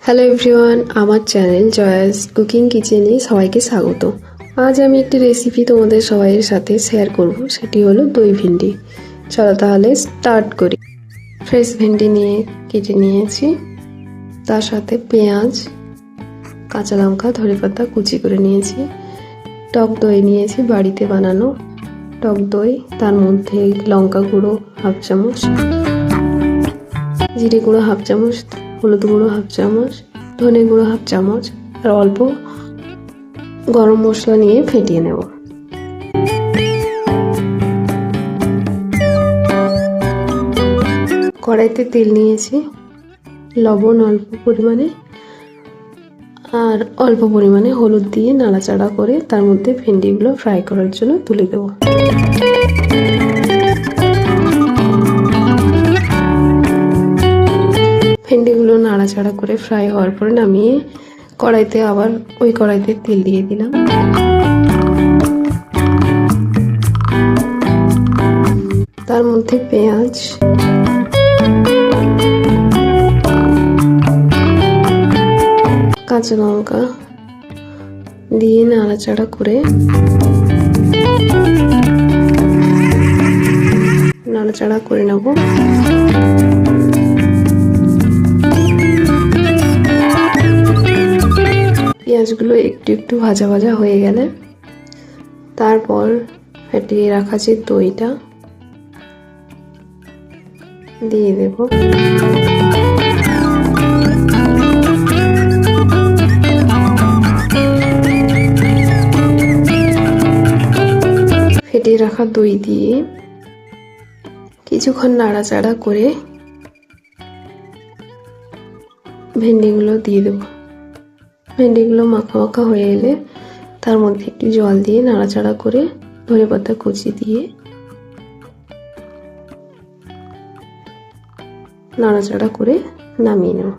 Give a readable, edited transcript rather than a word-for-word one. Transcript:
Hello everyone, আমার channel জয়াস cooking কিচেনে সবাইকে স্বাগত। আজ আমি একটি রেসিপি তোমাদের সবাইয়ের সাথে শেয়ার করব, সেটি হলো দই ভিন্ডি। চলো তাহলে স্টার্ট করি। ফ্রেশ ভেন্ডি নিয়ে কেটে নিয়েছি, তার সাথে পেঁয়াজ, কাঁচা লঙ্কা, ধনেপাতা কুচি করে নিয়েছি। টক দই নিয়েছি, বাড়িতে বানানো টক দই। তার মধ্যে লঙ্কা গুঁড়ো হাফ চামচ, জিরে গুঁড়ো হাফ চামচ, হলুদ গুঁড়ো হাফ চামচ, ধনে গুঁড়ো হাফ চামচ আর অল্প গরম মশলা নিয়ে ফেটিয়ে নেব। কড়াইতে তেল নিয়েছি, লবণ অল্প পরিমাণে আর অল্প পরিমাণে হলুদ দিয়ে নাড়াচাড়া করে তার মধ্যে ভেন্ডিগুলো ফ্রাই করার জন্য তুলে দেব। ভেন্ডিগুলো নাড়াচাড়া করে ফ্রাই হওয়ার পরে নামিয়ে কড়াইতে আবার ওই কড়াইতে তেল দিয়ে দিলাম। তার মধ্যে পেঁয়াজ, কাঁচা লঙ্কা দিয়ে নাড়াচাড়া করে নেব। পেঁয়াজগুলো একটু একটু ভাজা ভাজা হয়ে গেলে তারপর ফেটিয়ে রাখা যে দইটা দিয়ে দেব। ফেটিয়ে রাখা দই দিয়ে কিছুক্ষণ নাড়াচাড়া করে ভেন্ডিগুলো দিয়ে দেব। ভেন্ডিগুলো মাখা মাখা হয়ে এলে তার মধ্যে একটু জল দিয়ে নাড়াচাড়া করে ধনেপাতা কুচি দিয়ে নাড়াচাড়া করে নামিয়ে নেব।